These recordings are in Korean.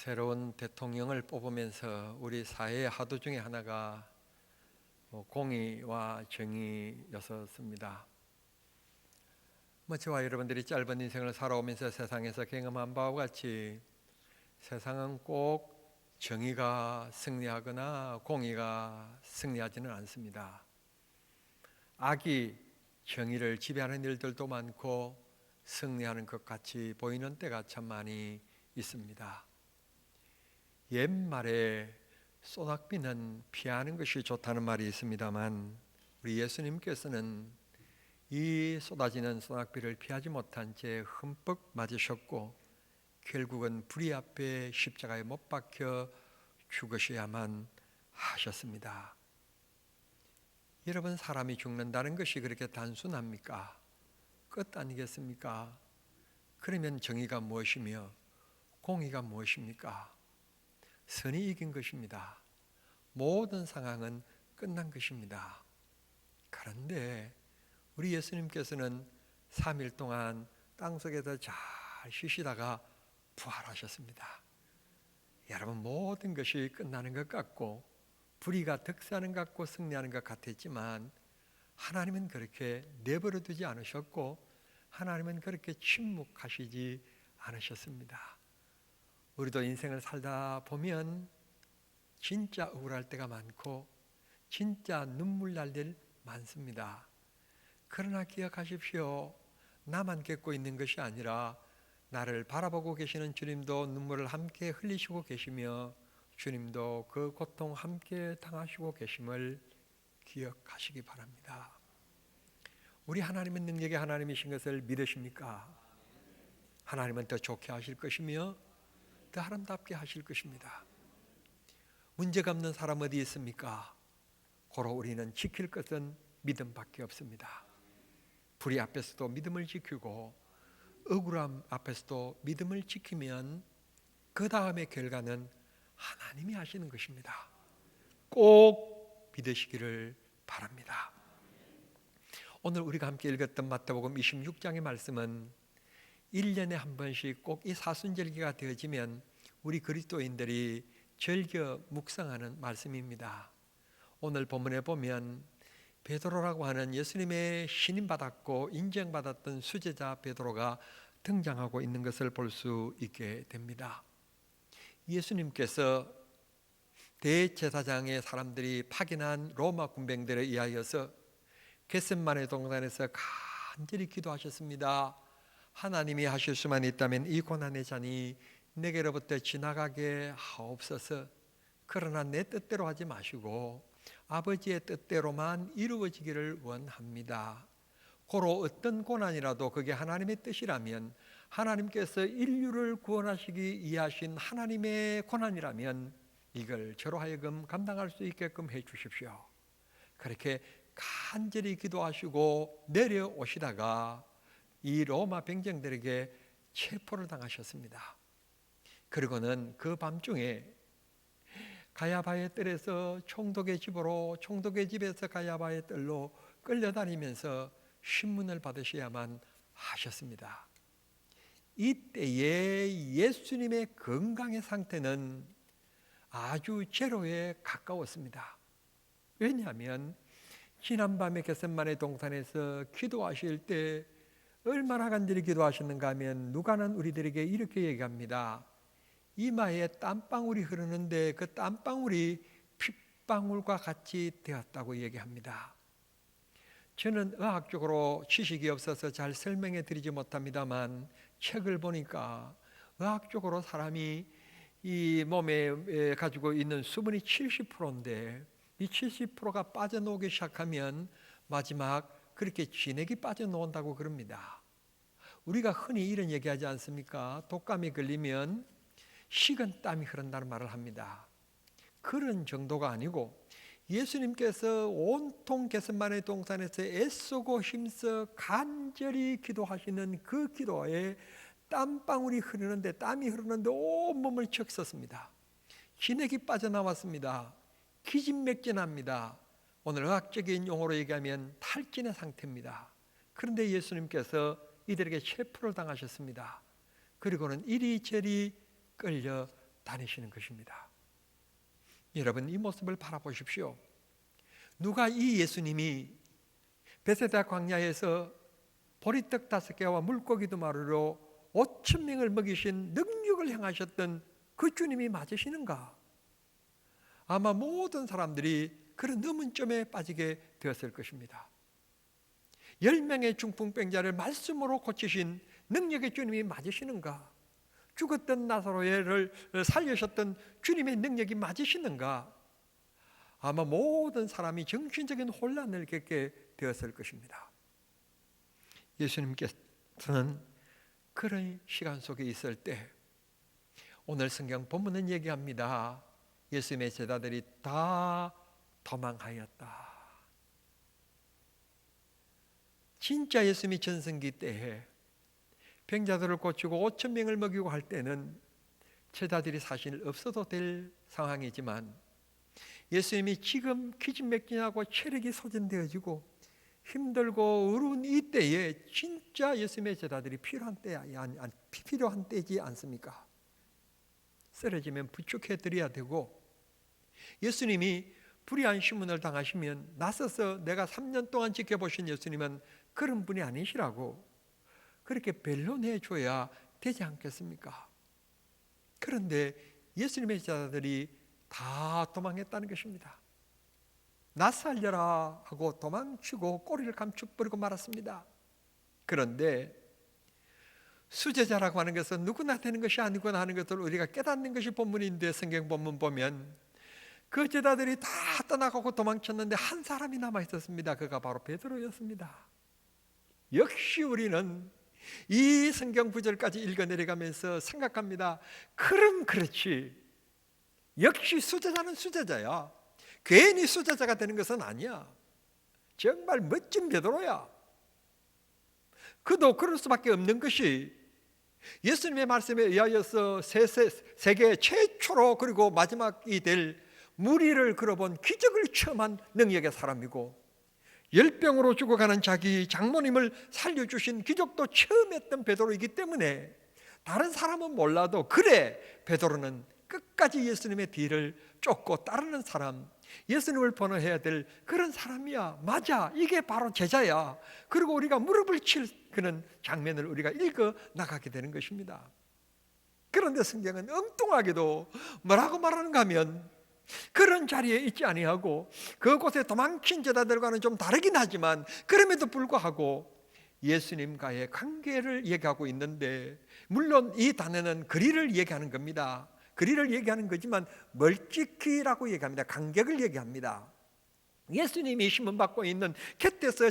새로운 대통령을 뽑으면서 우리 사회의 화두 중에 하나가 공의와 정의였었습니다. 저와 여러분들이 짧은 인생을 살아오면서 세상에서 경험한 바와 같이 세상은 꼭 정의가 승리하거나 공의가 승리하지는 않습니다. 악이 정의를 지배하는 일들도 많고 승리하는 것 같이 보이는 때가 참 많이 있습니다. 옛말에 소낙비는 피하는 것이 좋다는 말이 있습니다만 우리 예수님께서는 이 쏟아지는 소낙비를 피하지 못한 채 흠뻑 맞으셨고 결국은 불의 앞에 십자가에 못 박혀 죽으셔야만 하셨습니다. 여러분, 사람이 죽는다는 것이 그렇게 단순합니까? 끝 아니겠습니까? 그러면 정의가 무엇이며 공의가 무엇입니까? 선이 이긴 것입니다. 모든 상황은 끝난 것입니다. 그런데 우리 예수님께서는 3일 동안 땅속에서 잘 쉬시다가 부활하셨습니다. 여러분, 모든 것이 끝나는 것 같고 불의가 득세하는 것 같고 승리하는 것 같았지만 하나님은 그렇게 내버려 두지 않으셨고 하나님은 그렇게 침묵하시지 않으셨습니다. 우리도 인생을 살다 보면 진짜 억울할 때가 많고 진짜 눈물 날 일 많습니다. 그러나 기억하십시오. 나만 겪고 있는 것이 아니라 나를 바라보고 계시는 주님도 눈물을 함께 흘리시고 계시며 주님도 그 고통 함께 당하시고 계심을 기억하시기 바랍니다. 우리 하나님은 능력의 하나님이신 것을 믿으십니까? 하나님은 더 좋게 하실 것이며 더 아름답게 하실 것입니다. 문제가 없는 사람 어디 있습니까? 고로 우리는 지킬 것은 믿음밖에 없습니다. 불의 앞에서도 믿음을 지키고 억울함 앞에서도 믿음을 지키면 그 다음의 결과는 하나님이 하시는 것입니다. 꼭 믿으시기를 바랍니다. 오늘 우리가 함께 읽었던 마태복음 26장의 말씀은 1년에 한 번씩 꼭 이 사순절기가 되어지면 우리 그리스도인들이 즐겨 묵상하는 말씀입니다. 오늘 본문에 보면 베드로라고 하는 예수님의 신임받았고 인정받았던 수제자 베드로가 등장하고 있는 것을 볼 수 있게 됩니다. 예수님께서 대제사장의 사람들이 파견한 로마 군병들에 의하여서 겟셋마네 동산에서 간절히 기도하셨습니다. 하나님이 하실 수만 있다면 이 고난의 잔이 내게로부터 지나가게 하옵소서. 그러나 내 뜻대로 하지 마시고 아버지의 뜻대로만 이루어지기를 원합니다. 고로 어떤 고난이라도 그게 하나님의 뜻이라면, 하나님께서 인류를 구원하시기 위해 하신 하나님의 고난이라면 이걸 저로 하여금 감당할 수 있게끔 해 주십시오. 그렇게 간절히 기도하시고 내려오시다가 이 로마 병정들에게 체포를 당하셨습니다. 그리고는 그 밤중에 가야바의 뜰에서 총독의 집에서 가야바의 뜰로 끌려다니면서 신문을 받으셔야만 하셨습니다. 이때의 예수님의 건강의 상태는 아주 제로에 가까웠습니다. 왜냐하면 지난밤에 겟셋마네 동산에서 기도하실 때 얼마나 간절히 기도하셨는가 하면 누가는 우리들에게 이렇게 얘기합니다. 이마에 땀방울이 흐르는데 그 땀방울이 핏방울과 같이 되었다고 얘기합니다. 저는 의학적으로 지식이 없어서 잘 설명해 드리지 못합니다만 책을 보니까 의학적으로 사람이 이 몸에 가지고 있는 수분이 70%인데 이 70%가 빠져나오기 시작하면 마지막 그렇게 진액이 빠져나온다고 그럽니다. 우리가 흔히 이런 얘기하지 않습니까? 독감이 걸리면 식은 땀이 흐른다는 말을 합니다. 그런 정도가 아니고 예수님께서 온통 겟셋마네 동산에서 애쓰고 힘써 간절히 기도하시는 그 기도에 땀방울이 흐르는데, 땀이 흐르는데 온몸을 적셨습니다. 진액이 빠져나왔습니다. 기진맥진합니다. 오늘 의학적인 용어로 얘기하면 탈진의 상태입니다. 그런데 예수님께서 이들에게 체포를 당하셨습니다. 그리고는 이리저리 끌려 다니시는 것입니다. 여러분, 이 모습을 바라보십시오. 누가 이 예수님이 베세다 광야에서 보리떡 5개와 물고기 2마리로 5,000명을 먹이신 능력을 행하셨던 그 주님이 맞으시는가? 아마 모든 사람들이 그런 의문점에 빠지게 되었을 것입니다. 10명의 중풍병자를 말씀으로 고치신 능력의 주님이 맞으시는가? 죽었던 나사로를 살리셨던 주님의 능력이 맞으시는가? 아마 모든 사람이 정신적인 혼란을 겪게 되었을 것입니다. 예수님께서는 그런 시간 속에 있을 때 오늘 성경 본문은 얘기합니다. 예수님의 제자들이 다 도망하였다. 진짜 예수님이 전성기 때에 병자들을 고치고 5,000명을 먹이고 할 때는 제자들이 사실 없어도 될 상황이지만 예수님이 지금 기진맥진하고 체력이 소진되어지고 힘들고 어려운 이 때에 진짜 예수님의 제자들이 필요한 때지 않습니까? 쓰러지면 부축해 드려야 되고, 예수님이 불의한 신문을 당하시면 나서서 내가 3년 동안 지켜보신 예수님은 그런 분이 아니시라고 그렇게 변론해 줘야 되지 않겠습니까? 그런데 예수님의 제자들이 다 도망했다는 것입니다. 나 살려라 하고 도망치고 꼬리를 감춰버리고 말았습니다. 그런데 수제자라고 하는 것은 누구나 되는 것이 아니구나 하는 것을 우리가 깨닫는 것이 본문인데, 성경 본문 보면 그 제자들이 다 떠나가고 도망쳤는데 한 사람이 남아 있었습니다. 그가 바로 베드로였습니다. 역시 우리는 이 성경 구절까지 읽어내려가면서 생각합니다. 그렇지. 역시 수제자는 수제자야. 괜히 수제자가 되는 것은 아니야. 정말 멋진 베드로야. 그도 그럴 수밖에 없는 것이 예수님의 말씀에 의하여서 세계 최초로 그리고 마지막이 될 무리를 걸어본 기적을 체험한 능력의 사람이고, 열병으로 죽어가는 자기 장모님을 살려주신 기적도 체험했던 베드로이기 때문에 다른 사람은 몰라도 그래, 베드로는 끝까지 예수님의 뒤를 쫓고 따르는 사람, 예수님을 번호해야 될 그런 사람이야. 맞아, 이게 바로 제자야. 그리고 우리가 무릎을 칠 그런 장면을 우리가 읽어 나가게 되는 것입니다. 그런데 성경은 엉뚱하게도 뭐라고 말하는가 하면, 그런 자리에 있지 아니하고 그곳에 도망친 제자들과는 좀 다르긴 하지만 그럼에도 불구하고 예수님과의 관계를 얘기하고 있는데, 물론 이 단어는 거리를 얘기하는 겁니다. 거리를 얘기하는 거지만 멀찍이라고 얘기합니다. 간격을 얘기합니다. 예수님이 심문받고 있는 곁에서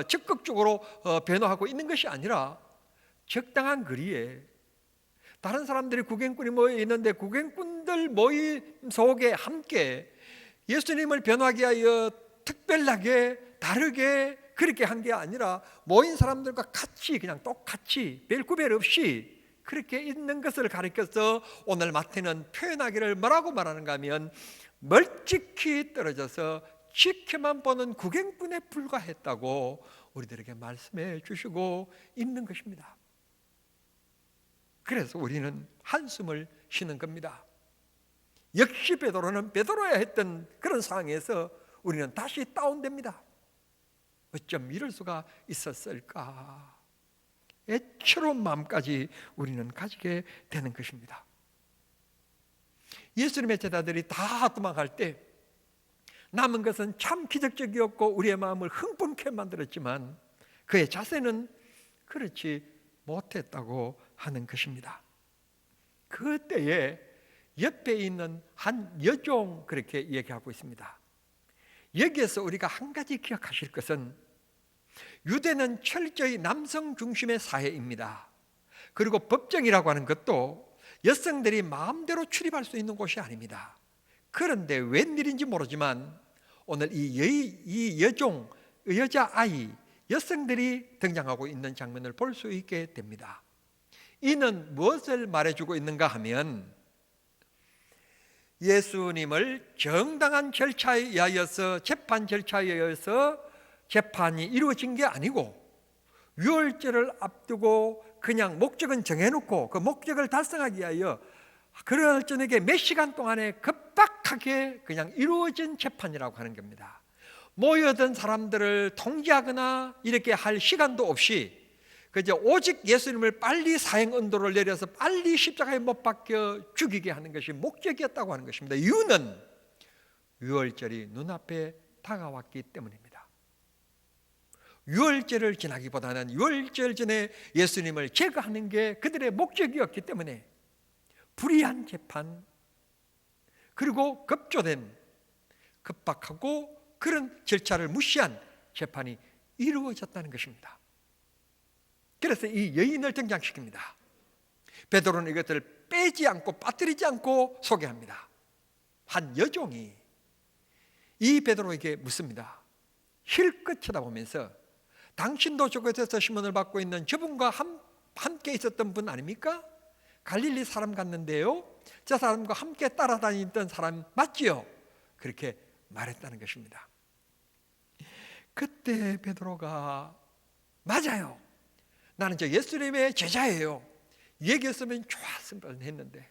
적극적으로 변호하고 있는 것이 아니라 적당한 거리에 다른 사람들이 구경꾼이 모여 있는데 구경꾼들 모임 속에 함께 예수님을 변호하기 위하여 특별하게 다르게 그렇게 한 게 아니라 모인 사람들과 같이 그냥 똑같이 별 구별 없이 그렇게 있는 것을 가리켜서 오늘 마태는 표현하기를 뭐라고 말하는가 하면 멀찍이 떨어져서 지켜만 보는 구경꾼에 불과했다고 우리들에게 말씀해 주시고 있는 것입니다. 그래서 우리는 한숨을 쉬는 겁니다. 역시 베드로는 베드로야 했던 그런 상황에서 우리는 다시 다운됩니다. 어쩜 이럴 수가 있었을까? 애처로운 마음까지 우리는 가지게 되는 것입니다. 예수님의 제자들이 다 도망갈 때 남은 것은 참 기적적이었고 우리의 마음을 흥분케 만들었지만 그의 자세는 그렇지 못했다고 하는 것입니다. 그때에 옆에 있는 한 여종 그렇게 얘기하고 있습니다. 여기에서 우리가 한 가지 기억하실 것은 유대는 철저히 남성 중심의 사회입니다. 그리고 법정이라고 하는 것도 여성들이 마음대로 출입할 수 있는 곳이 아닙니다. 그런데 웬일인지 모르지만 오늘 이 여자아이, 여성들이 등장하고 있는 장면을 볼 수 있게 됩니다. 이는 무엇을 말해주고 있는가 하면 예수님을 정당한 절차에 의하여서 재판 절차에 의해서 재판이 이루어진 게 아니고 유월절을 앞두고 그냥 목적은 정해놓고 그 목적을 달성하기 위하여 그날 저녁에 몇 시간 동안에 급박하게 그냥 이루어진 재판이라고 하는 겁니다. 모여든 사람들을 통제하거나 이렇게 할 시간도 없이 그저 오직 예수님을 빨리 사형 언도를 내려서 빨리 십자가에 못 박혀 죽이게 하는 것이 목적이었다고 하는 것입니다. 이유는 유월절이 눈앞에 다가왔기 때문입니다. 유월절을 지나기보다는 유월절 전에 예수님을 제거하는 게 그들의 목적이었기 때문에 불의한 재판, 그리고 급조된, 급박하고 그런 절차를 무시한 재판이 이루어졌다는 것입니다. 그래서 이 여인을 등장시킵니다. 베드로는 이것들을 빼지 않고 빠뜨리지 않고 소개합니다. 한 여종이 이 베드로에게 묻습니다. 힐끗 쳐다보면서 당신도 저곳에서 시몬을 받고 있는 저분과 함께 있었던 분 아닙니까? 갈릴리 사람 같는데요, 저 사람과 함께 따라다니던 사람 맞지요? 그렇게 말했다는 것입니다. 그때 베드로가 맞아요, 나는 저 예수님의 제자예요, 얘기했으면 좋았을 뻔했는데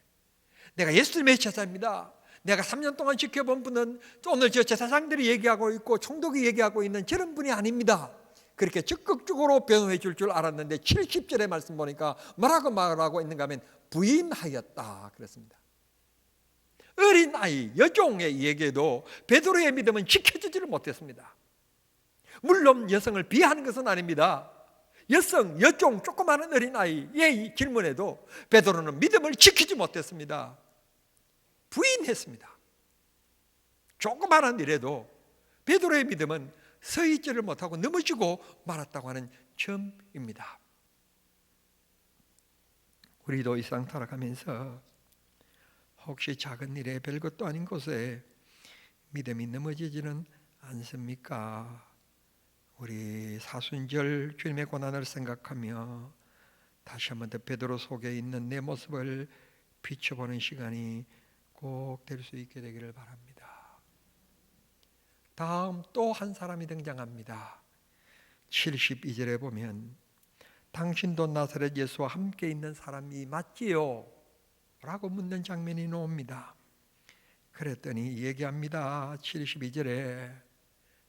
내가 예수님의 제자입니다. 내가 3년 동안 지켜본 분은 오늘 저 제사장들이 얘기하고 있고 총독이 얘기하고 있는 저런 분이 아닙니다. 그렇게 적극적으로 변호해 줄 알았는데 70절의 말씀 보니까 뭐라고 말하고 있는가 하면 부인하였다 그랬습니다. 어린아이, 여종의 얘기에도 베드로의 믿음은 지켜지지를 못했습니다. 물론 여성을 비하하는 것은 아닙니다. 여성, 여종, 조그마한 어린아이의 질문에도 베드로는 믿음을 지키지 못했습니다. 부인했습니다. 조그마한 일에도 베드로의 믿음은 서 있지를 못하고 넘어지고 말았다고 하는 점입니다. 우리도 이 세상 살아가면서 혹시 작은 일에 별것도 아닌 곳에 믿음이 넘어지지는 않습니까? 우리 사순절 주님의 고난을 생각하며 다시 한번 더 베드로 속에 있는 내 모습을 비춰보는 시간이 꼭 될 수 있게 되기를 바랍니다. 다음 또 한 사람이 등장합니다. 72절에 보면 당신도 나사렛 예수와 함께 있는 사람이 맞지요? 라고 묻는 장면이 나옵니다. 그랬더니 얘기합니다. 72절에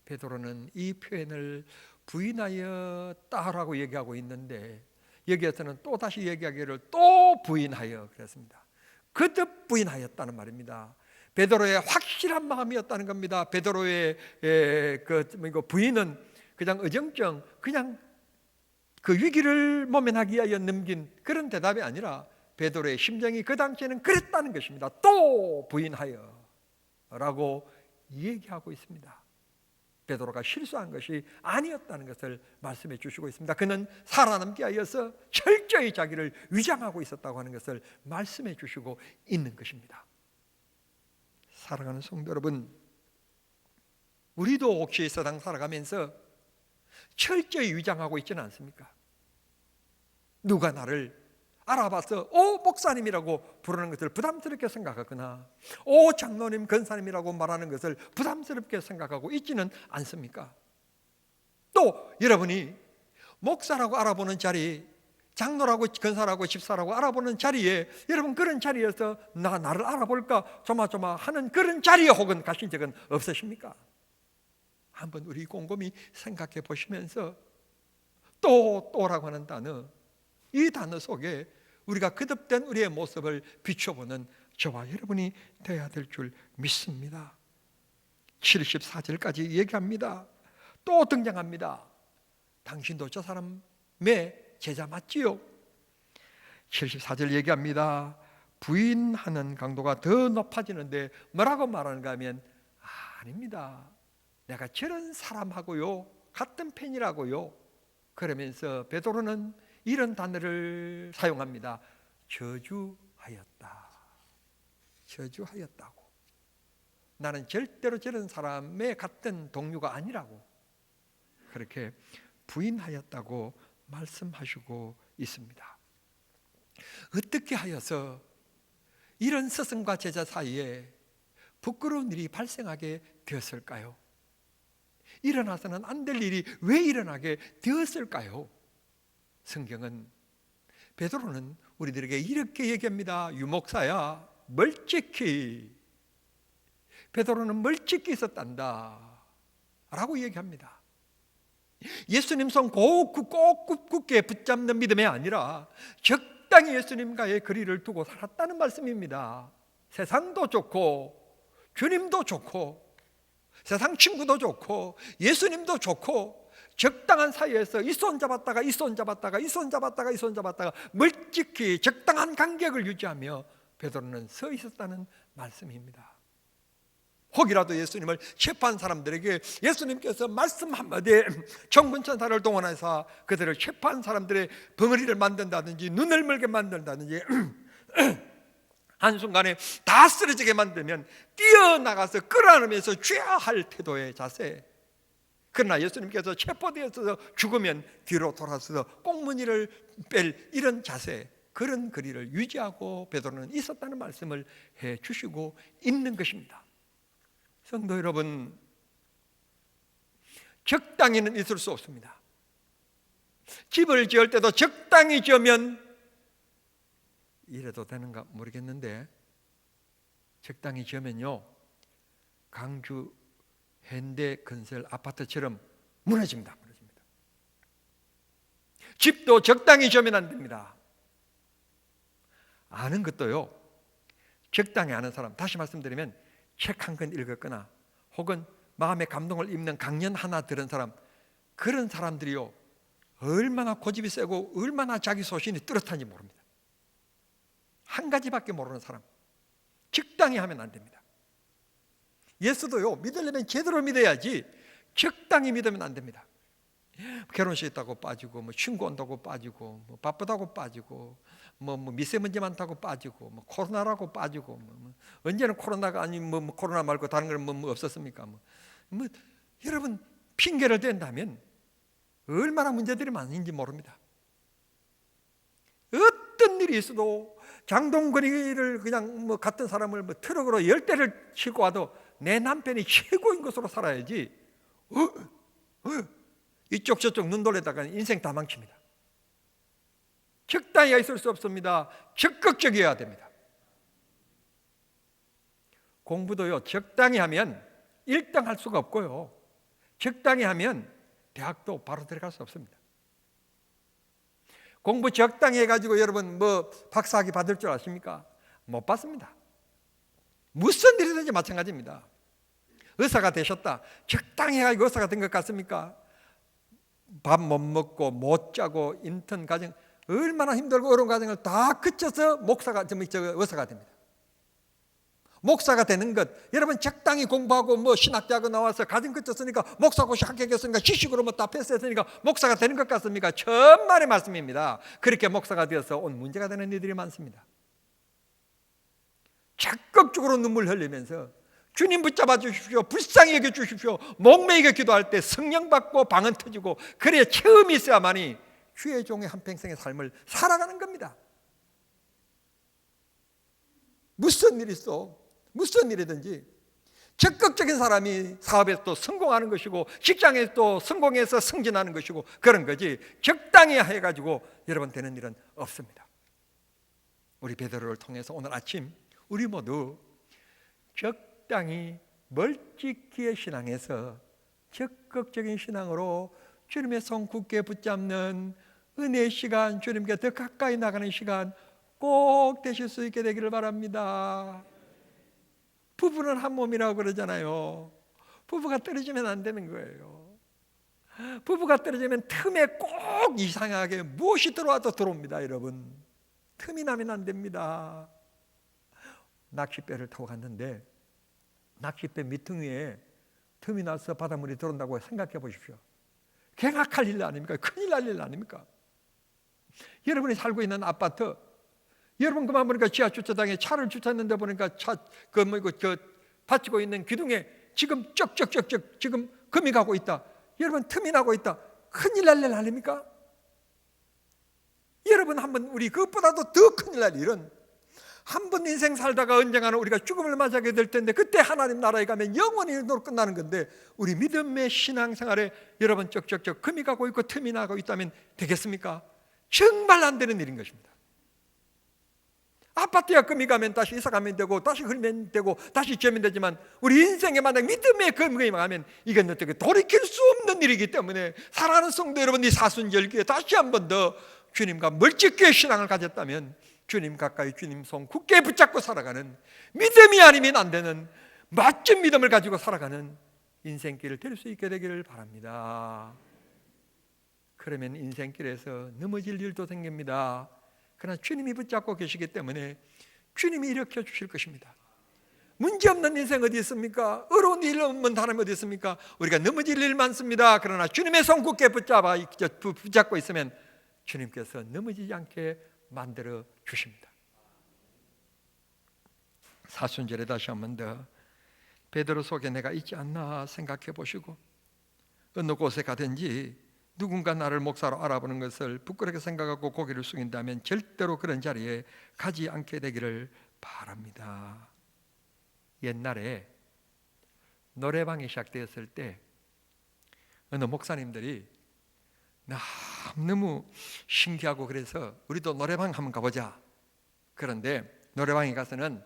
베드로는 이 표현을 부인하였다라고 얘기하고 있는데 여기에서는 또 다시 얘기하기를 또 부인하여 그랬습니다. 거듭 부인하였다는 말입니다. 베드로의 확실한 마음이었다는 겁니다. 베드로의 부인은 그냥 어정쩡 그냥 그 위기를 모면하기 위하여 넘긴 그런 대답이 아니라 베드로의 심정이 그 당시에는 그랬다는 것입니다. 또 부인하여 라고 얘기하고 있습니다. 베드로가 실수한 것이 아니었다는 것을 말씀해 주시고 있습니다. 그는 살아남기 위해서 철저히 자기를 위장하고 있었다고 하는 것을 말씀해 주시고 있는 것입니다. 사랑하는 성도 여러분, 우리도 혹시 세상 살아가면서 철저히 위장하고 있지는 않습니까? 누가 나를 알아봐서 오 목사님이라고 부르는 것을 부담스럽게 생각하거나 오 장로님 권사님이라고 말하는 것을 부담스럽게 생각하고 있지는 않습니까? 또 여러분이 목사라고 알아보는 자리, 장로라고 권사라고 집사라고 알아보는 자리에 여러분 그런 자리에서 나를 알아볼까 조마조마 하는 그런 자리에 혹은 가신 적은 없으십니까? 한번 우리 곰곰이 생각해 보시면서 또라고 하는 단어, 이 단어 속에 우리가 거듭된 우리의 모습을 비춰보는 저와 여러분이 되어야 될 줄 믿습니다. 74절까지 얘기합니다. 또 등장합니다. 당신도 저 사람의 제자 맞지요? 74절 얘기합니다. 부인하는 강도가 더 높아지는데 뭐라고 말하는가 하면 아닙니다. 내가 저런 사람하고요 같은 편이라고요. 그러면서 베드로는 이런 단어를 사용합니다. 저주하였다. 저주하였다고. 나는 절대로 저런 사람의 같은 동료가 아니라고 그렇게 부인하였다고 말씀하시고 있습니다. 어떻게 하여서 이런 스승과 제자 사이에 부끄러운 일이 발생하게 되었을까요? 일어나서는 안 될 일이 왜 일어나게 되었을까요? 성경은 베드로는 우리들에게 이렇게 얘기합니다. 유목사야, 멀찍히, 베드로는 멀찍히 있었단다 라고 얘기합니다. 예수님 손 꼭 굳게 붙잡는 믿음이 아니라 적당히 예수님과의 거리를 두고 살았다는 말씀입니다. 세상도 좋고 주님도 좋고 세상 친구도 좋고 예수님도 좋고 적당한 사이에서 이 손 잡았다가 이 손 잡았다가 이 손 잡았다가 이 손 잡았다가 멀찍히 적당한 간격을 유지하며 베드로는 서 있었다는 말씀입니다. 혹이라도 예수님을 체포한 사람들에게 예수님께서 말씀 한마디에 천군천사를 동원해서 그들을 체포한 사람들의 벙어리를 만든다든지 눈을 멀게 만든다든지 한순간에 다 쓰러지게 만들면 뛰어나가서 끌어안으면서 쥐야 할 태도의 자세. 그러나 예수님께서 체포되어서 죽으면 뒤로 돌아서서 꽁무니를 뺄 이런 자세, 그런 거리를 유지하고 베드로는 있었다는 말씀을 해 주시고 있는 것입니다. 성도 여러분, 적당히는 있을 수 없습니다. 집을 지을 때도 적당히 지으면 이래도 되는가 모르겠는데 적당히 지으면요 강주 현대건설 아파트처럼 무너집니다. 집도 적당히 지으면 안 됩니다. 아는 것도요 적당히 아는 사람, 다시 말씀드리면 책 한 권 읽었거나 혹은 마음에 감동을 입는 강연 하나 들은 사람, 그런 사람들이요 얼마나 고집이 세고 얼마나 자기 소신이 뚜렷한지 모릅니다. 한 가지밖에 모르는 사람, 적당히 하면 안 됩니다. 예수도요 믿으려면 제대로 믿어야지 적당히 믿으면 안 됩니다. 결혼식 있다고 빠지고 친구 온다고 빠지고 바쁘다고 빠지고 미세먼지 많다고 빠지고 코로나라고 빠지고 언제는 코로나가 아니면 코로나 말고 다른 건 없었습니까? 여러분 핑계를 댄다면 얼마나 문제들이 많은지 모릅니다. 어떤 일이 있어도 장동건이를 그냥 같은 사람을 트럭으로 10대를 싣고 와도 내 남편이 최고인 것으로 살아야지 이쪽 저쪽 눈 돌리다가 인생 다 망칩니다. 적당히가 있을 수 없습니다. 적극적이어야 됩니다. 공부도요 적당히 하면 1등 할 수가 없고요 적당히 하면 대학도 바로 들어갈 수 없습니다. 공부 적당히 해가지고 여러분 박사학위 받을 줄 아십니까? 못 받습니다. 무슨 일이든지 마찬가지입니다. 의사가 되셨다, 적당히 해가지고 의사가 된 것 같습니까? 밥 못 먹고 못 자고 인턴 과정 얼마나 힘들고 어려운 과정을 다 거쳐서 의사가 됩니다. 목사가 되는 것, 여러분 적당히 공부하고 신학대학원 나와서 과정 거쳤으니까 목사고시 합격했으니까 지식으로 다 패스했으니까 목사가 되는 것 같습니까? 천만의 말씀입니다. 그렇게 목사가 되어서 온 문제가 되는 이들이 많습니다. 적극적으로 눈물 흘리면서 주님 붙잡아 주십시오, 불쌍히 여겨 주십시오, 목매이게 기도할 때 성령 받고 방언 터지고 그래야 체험이 있어야만이 주의 종의 한평생의 삶을 살아가는 겁니다. 무슨 일이 있어, 무슨 일이든지 적극적인 사람이 사업에서 또 성공하는 것이고 직장에서 또 성공해서 승진하는 것이고 그런 거지 적당히 해가지고 여러분 되는 일은 없습니다. 우리 베드로를 통해서 오늘 아침 우리 모두 적당히 멀찍이의 신앙에서 적극적인 신앙으로 주님의 손 굳게 붙잡는 은혜의 시간, 주님께 더 가까이 나가는 시간 꼭 되실 수 있게 되기를 바랍니다. 부부는 한 몸이라고 그러잖아요. 부부가 떨어지면 안 되는 거예요. 부부가 떨어지면 틈에 꼭 이상하게 무엇이 들어와도 들어옵니다. 여러분 틈이 나면 안 됩니다. 낚싯배를 타고 갔는데 낚싯배 밑둥이에 틈이 나서 바닷물이 들어온다고 생각해 보십시오. 경악할 일 아닙니까? 큰일 날 일 아닙니까? 여러분이 살고 있는 아파트, 여러분 그만 보니까 지하 주차장에 차를 주차했는데 보니까 받치고 있는 기둥에 지금 쩍쩍쩍쩍 지금 금이 가고 있다. 여러분 틈이 나고 있다. 큰일 날 일 아닙니까? 여러분 한번 우리 그것보다도 더 큰일 날 일은 한 번 인생 살다가 언젠가는 우리가 죽음을 맞이하게 될 텐데 그때 하나님 나라에 가면 영원히 끝나는 건데 우리 믿음의 신앙생활에 여러분 쩍쩍쩍 금이 가고 있고 틈이 나고 있다면 되겠습니까? 정말 안 되는 일인 것입니다. 아파트에 금이 가면 다시 이사 가면 되고, 다시 흘리면 되고, 다시 지으면 되지만, 우리 인생에 만약 믿음의 금이 가면 이건 어떻게 돌이킬 수 없는 일이기 때문에, 사랑하는 성도 여러분, 이 사순절기에 다시 한 번 더 주님과 멀찍게 신앙을 가졌다면 주님 가까이 주님 손 굳게 붙잡고 살아가는, 믿음이 아니면 안 되는 멋진 믿음을 가지고 살아가는 인생길을 될 수 있게 되기를 바랍니다. 그러면 인생길에서 넘어질 일도 생깁니다. 그러나 주님이 붙잡고 계시기 때문에 주님이 일으켜 주실 것입니다. 문제없는 인생 어디 있습니까? 어려운 일 없는 사람이 어디 있습니까? 우리가 넘어질 일 많습니다. 그러나 주님의 손 굳게 붙잡고 있으면 주님께서 넘어지지 않게 만들어 주십니다. 사순절에 다시 한 번 더 베드로 속에 내가 있지 않나 생각해 보시고, 어느 곳에 가든지 누군가 나를 목사로 알아보는 것을 부끄럽게 생각하고 고개를 숙인다면 절대로 그런 자리에 가지 않게 되기를 바랍니다. 옛날에 노래방이 시작되었을 때 어느 목사님들이 너무 신기하고 그래서 우리도 노래방 한번 가보자. 그런데 노래방에 가서는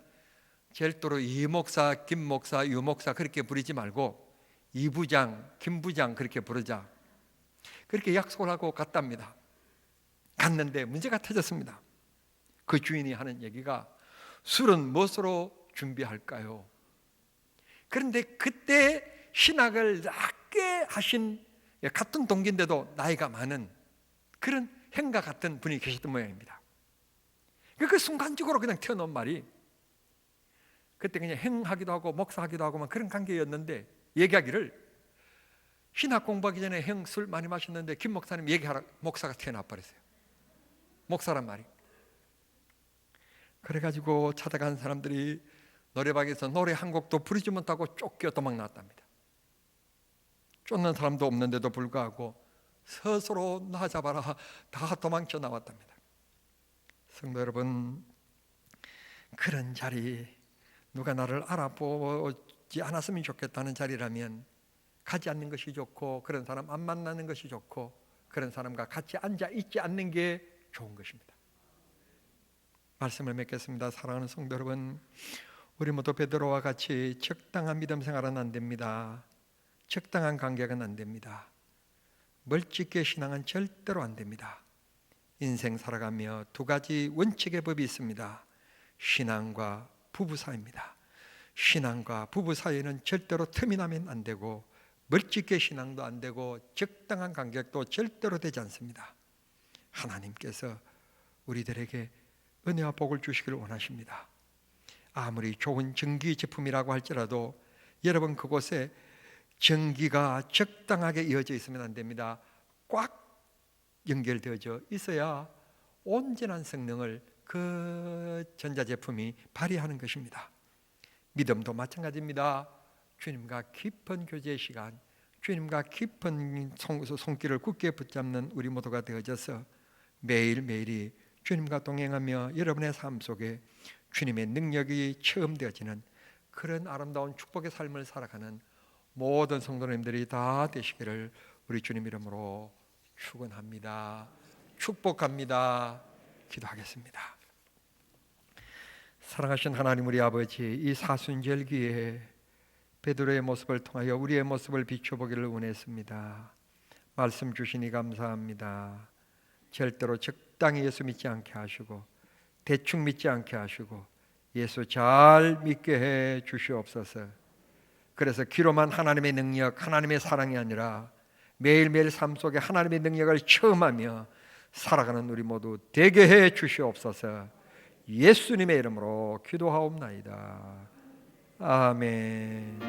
절대로 이 목사, 김 목사, 유 목사 그렇게 부르지 말고 이 부장, 김 부장 그렇게 부르자. 그렇게 약속을 하고 갔답니다. 갔는데 문제가 터졌습니다. 그 주인이 하는 얘기가 술은 무엇으로 준비할까요? 그런데 그때 신학을 낮게 하신 같은 동기인데도 나이가 많은 그런 형과 같은 분이 계셨던 모양입니다. 그 순간적으로 그냥 튀어나온 말이, 그때 그냥 형하기도 하고 목사하기도 하고 그런 관계였는데, 얘기하기를 신학 공부하기 전에 형 술 많이 마셨는데 김 목사님 얘기하라, 목사가 튀어나와 버렸어요. 목사란 말이. 그래가지고 찾아간 사람들이 노래방에서 노래 한 곡도 부르지 못하고 쫓겨 도망 나왔답니다. 쫓는 사람도 없는데도 불구하고 스스로 나 잡아라 다 도망쳐 나왔답니다. 성도 여러분, 그런 자리, 누가 나를 알아보지 않았으면 좋겠다는 자리라면 가지 않는 것이 좋고, 그런 사람 안 만나는 것이 좋고, 그런 사람과 같이 앉아 있지 않는 게 좋은 것입니다. 말씀을 맺겠습니다. 사랑하는 성도 여러분, 우리 모두 베드로와 같이 적당한 믿음 생활은 안 됩니다. 적당한 관계는 안 됩니다. 멀찍게 신앙은 절대로 안 됩니다. 인생 살아가며 두 가지 원칙의 법이 있습니다. 신앙과 부부 사이입니다. 신앙과 부부 사이에는 절대로 틈이 나면 안 되고, 멀찍게 신앙도 안 되고, 적당한 관계도 절대로 되지 않습니다. 하나님께서 우리들에게 은혜와 복을 주시기를 원하십니다. 아무리 좋은 전기 제품이라고 할지라도 여러분 그곳에 전기가 적당하게 이어져 있으면 안 됩니다. 꽉 연결되어져 있어야 온전한 성능을 그 전자제품이 발휘하는 것입니다. 믿음도 마찬가지입니다. 주님과 깊은 교제의 시간, 주님과 깊은 손길을 굳게 붙잡는 우리 모두가 되어져서 매일매일이 주님과 동행하며 여러분의 삶 속에 주님의 능력이 체험되어지는 그런 아름다운 축복의 삶을 살아가는 모든 성도님들이 다 되시기를 우리 주님 이름으로 축원합니다. 축복합니다. 기도하겠습니다. 사랑하신 하나님 우리 아버지, 이 사순절기에 베드로의 모습을 통하여 우리의 모습을 비춰보기를 원했습니다. 말씀 주시니 감사합니다. 절대로 적당히 예수 믿지 않게 하시고, 대충 믿지 않게 하시고, 예수 잘 믿게 해 주시옵소서. 그래서 귀로만 하나님의 능력, 하나님의 사랑이 아니라 매일매일 삶 속에 하나님의 능력을 체험하며 살아가는 우리 모두 되게 해 주시옵소서. 예수님의 이름으로 기도하옵나이다. 아멘.